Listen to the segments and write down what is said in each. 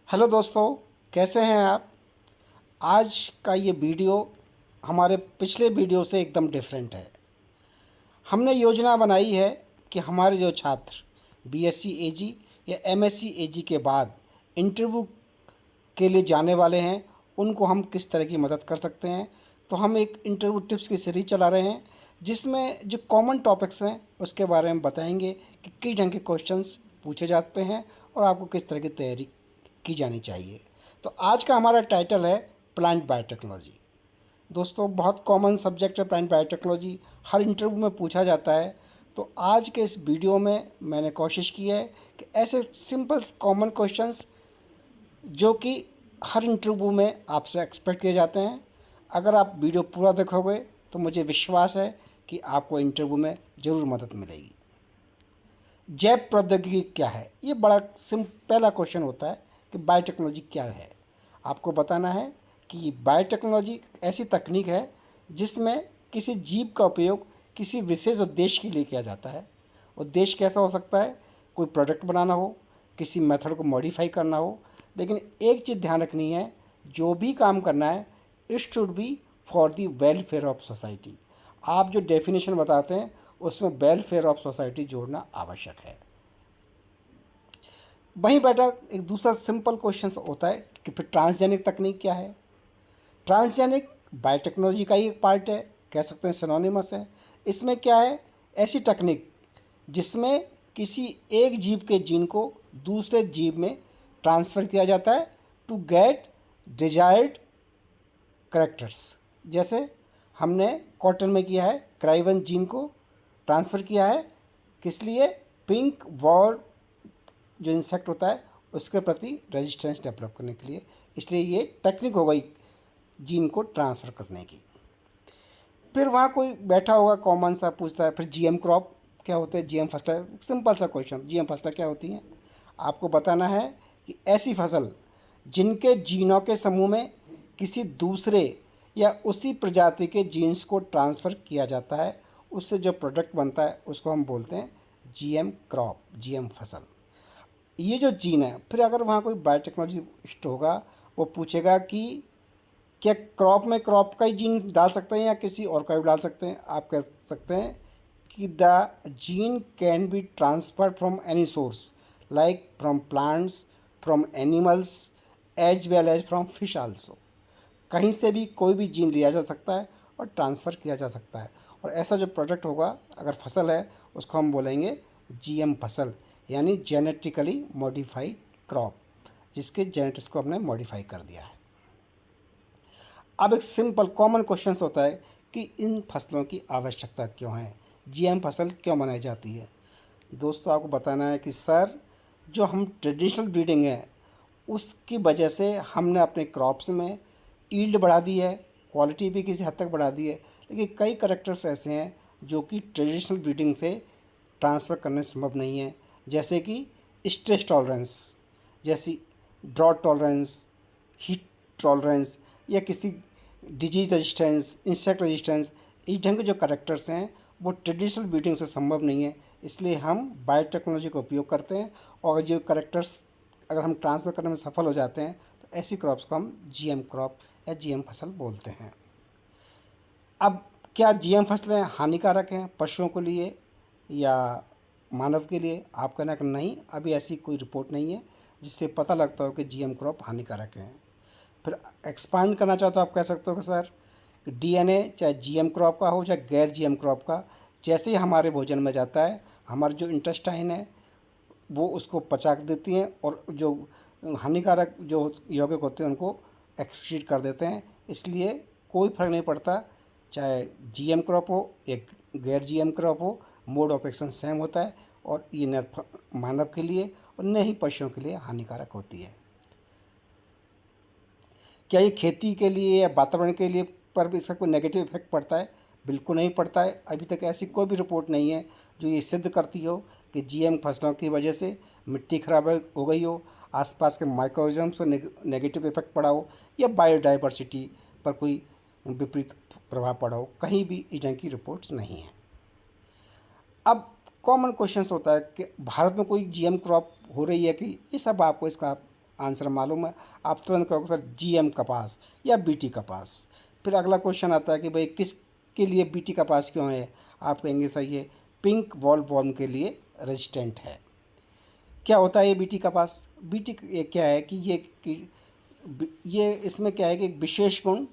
Hello दोस्तों, कैसे हैं आप। आज का ये वीडियो हमारे पिछले वीडियो से एकदम डिफरेंट है। हमने योजना बनाई है कि हमारे जो छात्र बीएससी एजी या एमएससी एजी के बाद इंटरव्यू के लिए जाने वाले हैं, उनको हम किस तरह की मदद कर सकते हैं। तो हम एक इंटरव्यू टिप्स की सीरीज चला रहे हैं, जिसमें जो कॉमन टॉपिक्स हैं उसके बारे में बताएंगे कि किस ढंग के क्वेश्चंस पूछे जाते हैं और आपको किस तरह की तैयारी की जानी चाहिए। तो आज का हमारा टाइटल है प्लांट बायोटेक्नोलॉजी। दोस्तों, बहुत कॉमन सब्जेक्ट है प्लांट बायोटेक्नोलॉजी, हर इंटरव्यू में पूछा जाता है। तो आज के इस वीडियो में मैंने कोशिश की है कि ऐसे सिंपल कॉमन क्वेश्चंस जो कि हर इंटरव्यू में आपसे एक्सपेक्ट किए जाते हैं, अगर आप वीडियो पूरा देखोगे तो मुझे विश्वास है कि आपको इंटरव्यू में ज़रूर मदद मिलेगी। जैव प्रौद्योगिकी क्या है, ये बड़ा पहला क्वेश्चन होता है कि बायोटेक्नोलॉजी क्या है। आपको बताना है कि बायोटेक्नोलॉजी ऐसी तकनीक है जिसमें किसी जीव का उपयोग किसी विशेष उद्देश्य के लिए किया जाता है। उद्देश्य कैसा हो सकता है, कोई प्रोडक्ट बनाना हो, किसी मेथड को मॉडिफाई करना हो। लेकिन एक चीज़ ध्यान रखनी है, जो भी काम करना है it should be for the welfare of society. आप जो डेफिनेशन बताते हैं उसमें वेलफेयर ऑफ सोसाइटी जोड़ना आवश्यक है। वहीं बेटा एक दूसरा सिंपल क्वेश्चन होता है कि फिर ट्रांसजेनिक तकनीक क्या है। ट्रांसजेनिक बायोटेक्नोलॉजी का ही एक पार्ट है, कह सकते हैं सिनोनिमस है। इसमें क्या है, ऐसी तकनीक जिसमें किसी एक जीव के जीन को दूसरे जीव में ट्रांसफ़र किया जाता है टू गेट डिजायर्ड करेक्टर्स। जैसे हमने कॉटन में किया है, क्राइवन जीन को ट्रांसफ़र किया है, किस लिए, पिंक वॉल जो इंसेक्ट होता है उसके प्रति रेजिस्टेंस डेवलप करने के लिए। इसलिए ये टेक्निक हो गई जीन को ट्रांसफ़र करने की। फिर वहाँ कोई बैठा होगा कॉमन सा पूछता है फिर जीएम क्रॉप क्या होते हैं, जीएम फसलें। सिंपल सा क्वेश्चन, जीएम फसलें क्या होती हैं। आपको बताना है कि ऐसी फसल जिनके जीनों के समूह में किसी दूसरे या उसी प्रजाति के जीन्स को ट्रांसफ़र किया जाता है, उससे जो प्रोडक्ट बनता है उसको हम बोलते हैं जीएम क्रॉप, जीएम फसल। ये जो जीन है, फिर अगर वहाँ कोई बायोटेक्नोलॉजिस्ट होगा वो पूछेगा कि क्या क्रॉप में क्रॉप का ही जीन डाल सकते हैं या किसी और का भी डाल सकते हैं। आप कह सकते हैं कि the gene can be transferred from any source like from plants, from animals as well as from fish also. कहीं से भी कोई भी जीन लिया जा सकता है और ट्रांसफ़र किया जा सकता है। और ऐसा जो प्रोडक्ट होगा, अगर फसल है, उसको हम बोलेंगे जीएम फसल, यानी जेनेटिकली मॉडिफाइड क्रॉप, जिसके जेनेटिक्स को हमने मॉडिफाई कर दिया है। अब एक सिंपल कॉमन क्वेश्चन होता है कि इन फसलों की आवश्यकता क्यों है, जीएम फसल क्यों बनाई जाती है। दोस्तों, आपको बताना है कि सर, जो हम ट्रेडिशनल ब्रीडिंग है उसकी वजह से हमने अपने क्रॉप्स में ईल्ड बढ़ा दी है, क्वालिटी भी किसी हद तक बढ़ा दी है। लेकिन कई करेक्टर्स ऐसे हैं जो कि ट्रेडिशनल ब्रीडिंग से ट्रांसफ़र करने संभव नहीं है, जैसे कि स्ट्रेस टॉलरेंस, जैसी ड्रॉट टॉलरेंस, हीट टॉलरेंस, या किसी डिजीज रेजिस्टेंस, इंसेक्ट रेजिस्टेंस। इस ढंग के जो करेक्टर्स हैं वो ट्रेडिशनल ब्रीडिंग से संभव नहीं है, इसलिए हम बायोटेक्नोलॉजी का उपयोग करते हैं। और जो करेक्टर्स अगर हम ट्रांसफ़र करने में सफल हो जाते हैं तो ऐसी क्रॉप्स को हम जीएम क्रॉप या जीएम फसल बोलते हैं। अब क्या जीएम फसलें हानिकारक हैं पशुओं के लिए या मानव के लिए? आप कहना कि नहीं, अभी ऐसी कोई रिपोर्ट नहीं है जिससे पता लगता हो कि जीएम क्रॉप हानिकारक हैं। फिर एक्सपांड करना चाहो तो आप कह सकते हो कि सर, डीएनए चाहे जीएम क्रॉप का हो चाहे गैर जीएम क्रॉप का, जैसे ही हमारे भोजन में जाता है, हमारे जो इंटेस्टाइन है वो उसको पचा देती हैं और जो हानिकारक जो यौगिक होते हैं उनको एक्सक्रीट कर देते हैं। इसलिए कोई फ़र्क नहीं पड़ता चाहे जीएम क्रॉप हो या गैर जीएम क्रॉप हो, मोड ऑफ एक्शन सेम होता है और ये न मानव के लिए और न ही पशुओं के लिए हानिकारक होती है। क्या ये खेती के लिए या वातावरण के लिए पर भी इसका कोई नेगेटिव इफेक्ट पड़ता है? बिल्कुल नहीं पड़ता है। अभी तक ऐसी कोई भी रिपोर्ट नहीं है जो ये सिद्ध करती हो कि जीएम फसलों की वजह से मिट्टी खराब हो गई हो, आसपास के माइक्रोऑर्गेनिज्म्स पर नेगेटिव इफेक्ट पड़ा हो या बायोडाइवर्सिटी पर कोई विपरीत प्रभाव पड़ा हो। कहीं भी इस ढंग की रिपोर्ट्स नहीं हैं। अब कॉमन क्वेश्चन होता है कि भारत में कोई जीएम क्रॉप हो रही है कि, ये सब आपको इसका आंसर मालूम है, आप तुरंत कहोगे सर जीएम कपास या बीटी कपास। फिर अगला क्वेश्चन आता है कि भाई किसके लिए बीटी कपास क्यों है, आप कहेंगे सर ये पिंक वॉलवॉर्म के लिए रेजिस्टेंट है। क्या होता है ये बीटी कपास? बीटी ये क्या है कि ये इसमें क्या है कि एक विशेष गुण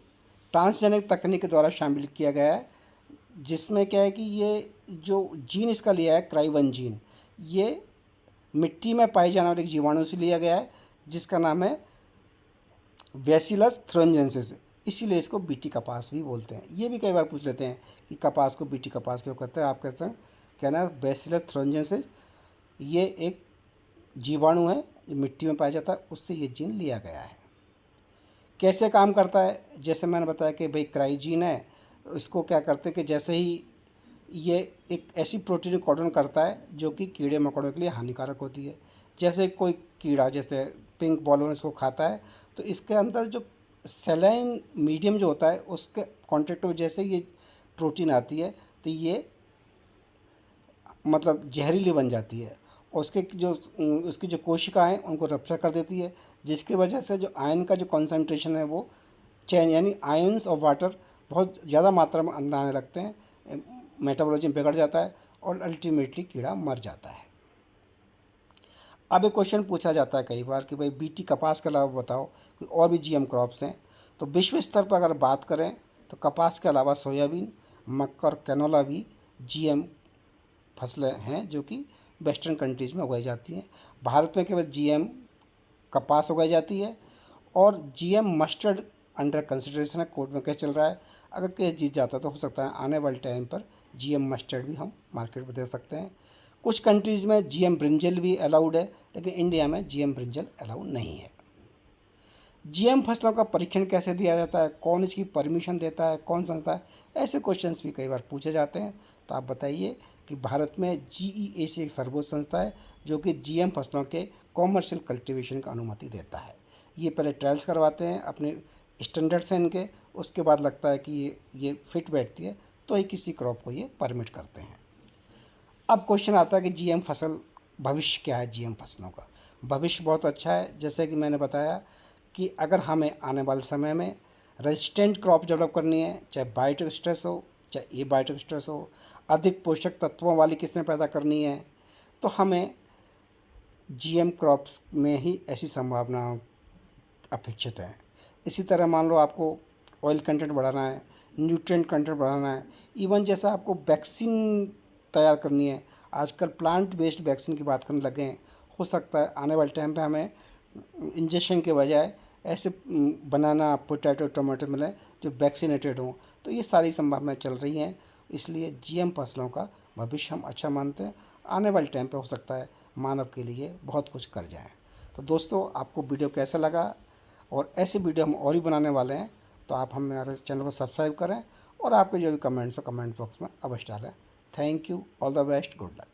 ट्रांसजेनिक तकनीक के द्वारा शामिल किया गया है, जिसमें क्या है कि ये जो जीन इसका लिया है क्राइवन जीन, ये मिट्टी में पाए जाने वाले एक जीवाणु से लिया गया है जिसका नाम है बैसिलस थ्रोन्जेंसिस, इसीलिए इसको बीटी कपास भी बोलते हैं। ये भी कई बार पूछ लेते हैं कि कपास को बीटी कपास क्यों कहते हैं, आप कहते हैं कहना है बैसिलस थ्रोन्जेंसिस, ये एक जीवाणु है जो मिट्टी में पाया जाता है, उससे ये जीन लिया गया है। कैसे काम करता है, जैसे मैंने बताया कि भाई क्राइजीन है, इसको क्या करते हैं कि जैसे ही ये एक ऐसी प्रोटीन कोडन करता है जो कि कीड़े मकोड़ों के लिए हानिकारक होती है। जैसे कोई कीड़ा जैसे पिंक बॉलवर्म इसको खाता है तो इसके अंदर जो सेलाइन मीडियम जो होता है उसके कांटेक्ट में जैसे ये प्रोटीन आती है तो ये मतलब जहरीली बन जाती है और उसकी जो कोशिकाएँ उनको रप्चर कर देती है, जिसकी वजह से जो आयन का जो कॉन्सेंट्रेशन है वो चेंज, यानी आयंस ऑफ वाटर बहुत ज़्यादा मात्रा में अंदर आने लगते हैं, मेटाबॉलिज्म बिगड़ जाता है और अल्टीमेटली कीड़ा मर जाता है। अब एक क्वेश्चन पूछा जाता है कई बार कि भाई बीटी कपास के अलावा बताओ कोई और भी जीएम क्रॉप्स हैं। तो विश्व स्तर पर अगर बात करें तो कपास के अलावा सोयाबीन, मक्का और कैनोला भी जीएम फसलें हैं जो कि वेस्टर्न कंट्रीज़ में उगाई जाती हैं। भारत में केवल जीएम कपास उगाई जाती है और जीएम मस्टर्ड अंडर कंसिडरेशन है, कोर्ट में केस चल रहा है। अगर केस जीत जाता तो हो सकता है आने वाले टाइम पर जीएम मस्टर्ड भी हम मार्केट में दे सकते हैं। कुछ कंट्रीज़ में जीएम ब्रिंजल भी अलाउड है, लेकिन इंडिया में जीएम ब्रिंजल अलाउड नहीं है। जीएम फसलों का परीक्षण कैसे दिया जाता है, कौन इसकी परमिशन देता है, कौन संस्था है, ऐसे क्वेश्चंस भी कई बार पूछे जाते हैं। तो आप बताइए कि भारत में GEAC एक सर्वोच्च संस्था है जो कि जीएम फसलों के कॉमर्शियल कल्टीवेशन की अनुमति देता है। ये पहले ट्रायल्स करवाते हैं अपने स्टैंडर्ड्स हैं इनके, उसके बाद लगता है कि ये फिट बैठती है तो ही किसी क्रॉप को ये परमिट करते हैं। अब क्वेश्चन आता है कि जीएम फसल भविष्य क्या है। जीएम फसलों का भविष्य बहुत अच्छा है। जैसे कि मैंने बताया कि अगर हमें आने वाले समय में रेजिस्टेंट क्रॉप डेवलप करनी है, चाहे बायोटिक स्ट्रेस हो चाहे एबायोटिक स्ट्रेस हो, अधिक पोषक तत्वों वाली किस्में पैदा करनी है, तो हमें जीएम क्रॉप्स में ही ऐसी संभावना अपेक्षित है। इसी तरह मान लो आपको ऑयल कंटेंट बढ़ाना है, न्यूट्रिएंट कंटेंट बढ़ाना है, इवन जैसा आपको वैक्सीन तैयार करनी है, आजकल प्लांट बेस्ड वैक्सीन की बात करने लगे हैं। हो सकता है आने वाले टाइम पे हमें इंजेक्शन के बजाय ऐसे बनाना पोटैटो टमाटर मिले जो वैक्सीनेटेड हों। तो ये सारी संभावनाएं चल रही हैं, इसलिए जीएम फसलों का भविष्य हम अच्छा मानते हैं। आने वाले टाइम पे हो सकता है मानव के लिए बहुत कुछ कर जाएं। तो दोस्तों, आपको वीडियो कैसा लगा, और ऐसे वीडियो हम और ही बनाने वाले हैं, तो आप हमारे चैनल को सब्सक्राइब करें और आपके जो भी कमेंट्स हो कमेंट बॉक्स में अवश्य डालें। Thank you, all the best, good luck.